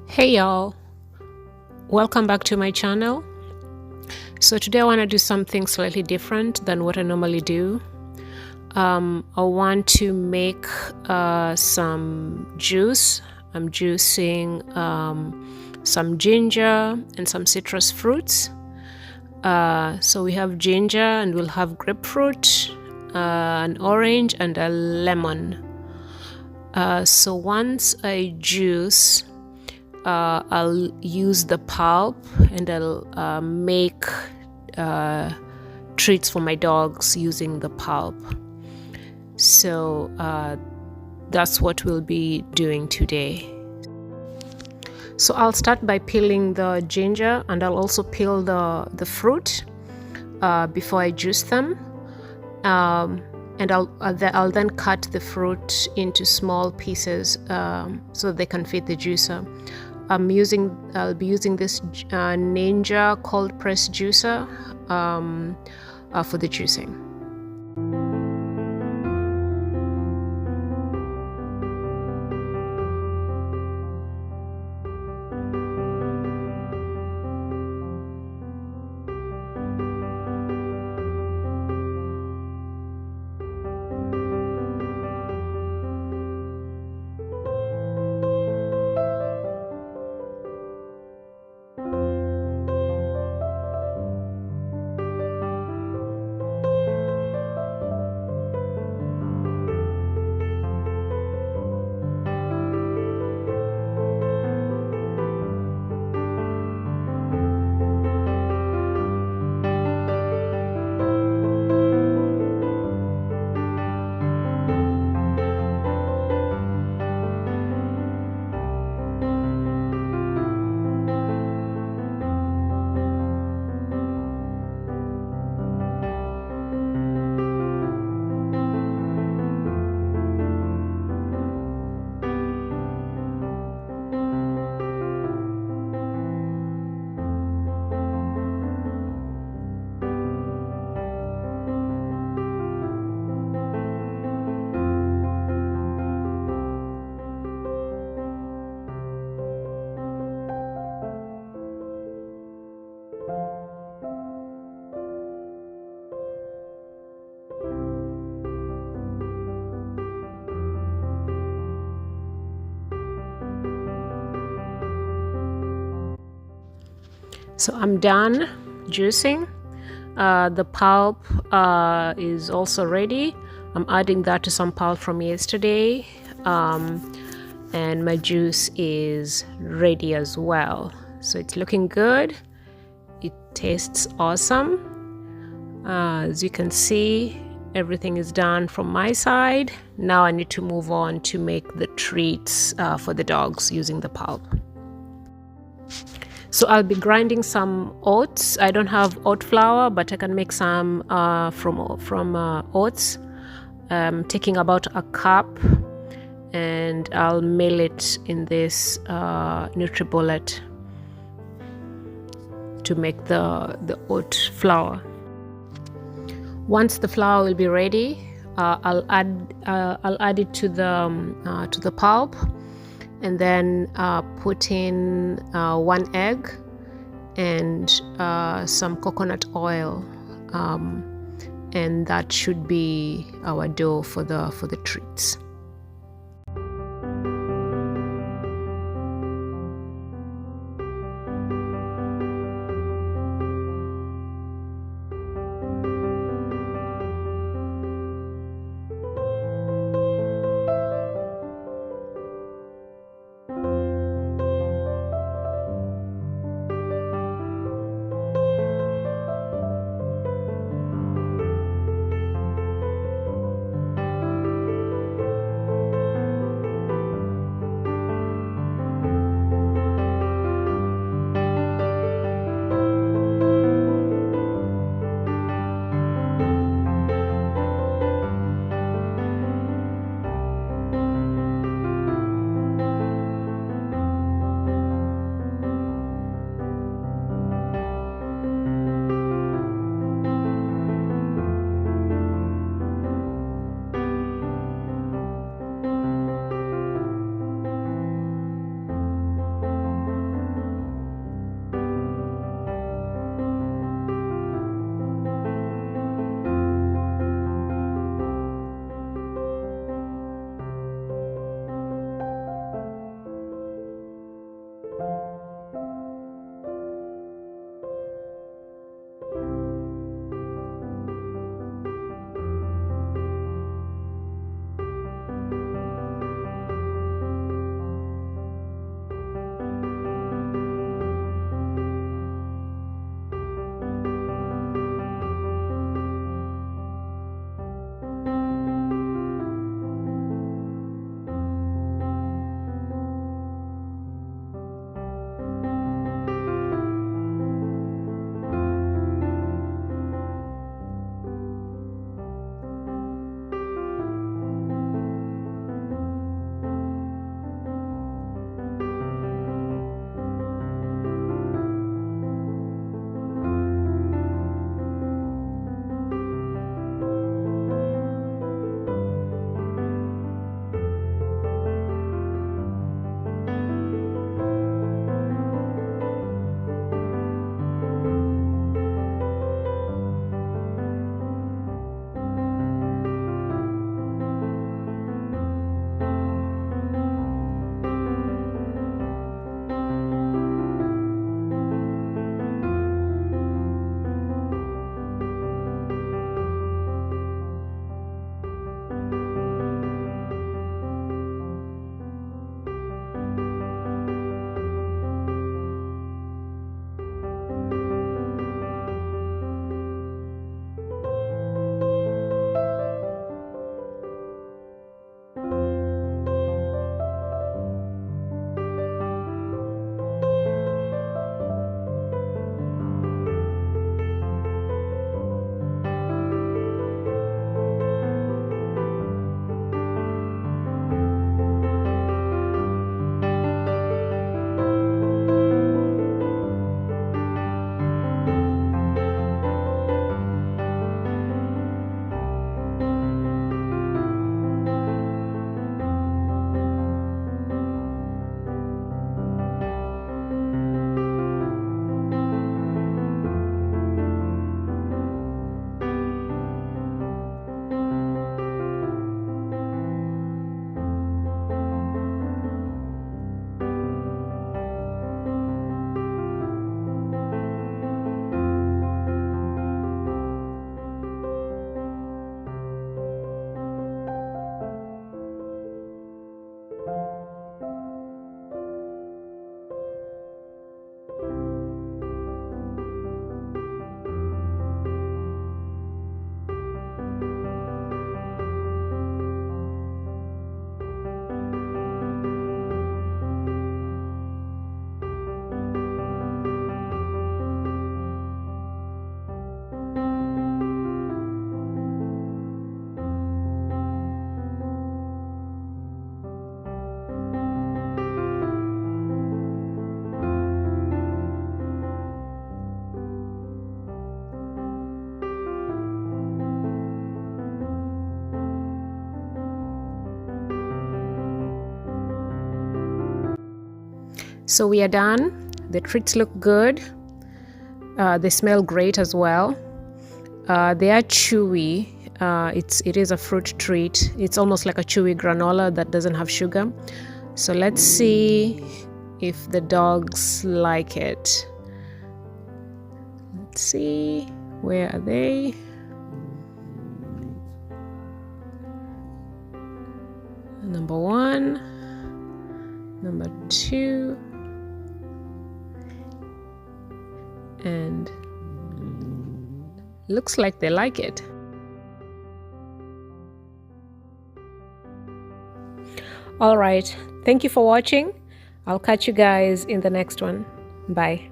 Hey y'all, welcome back to my channel. So today I want to do something slightly different than what I normally do. I want to make some juice. I'm juicing some ginger and some citrus fruits. So we have ginger and we'll have grapefruit, an orange and a lemon. So once I juice, I'll use the pulp and I'll make treats for my dogs using the pulp. So that's what we'll be doing today. So I'll start by peeling the ginger, and I'll also peel the fruit before I juice them. And I'll then cut the fruit into small pieces so they can fit the juicer. I'll be using this Ninja cold press juicer for the juicing. So I'm done juicing. The pulp is also ready. I'm adding that to some pulp from yesterday, and my juice is ready as well. So it's looking good. It tastes awesome. As you can see, everything is done from my side. Now I need to move on to make the treats for the dogs using the pulp. So I'll be grinding some oats. I don't have oat flour, but I can make some from oats. Taking about a cup, and I'll mill it in this NutriBullet to make the oat flour. Once the flour will be ready, I'll add it to the pulp, and then put in 1 egg and some coconut oil, and that should be our dough for the treats. So we are done. The treats look good. They smell great as well. They are chewy. It is a fruit treat. It's almost like a chewy granola that doesn't have sugar. So let's see if the dogs like it. Let's see, where are they? Number 1, number 2, and looks like they like it. All right, thank you for watching. I'll catch you guys in the next one. Bye.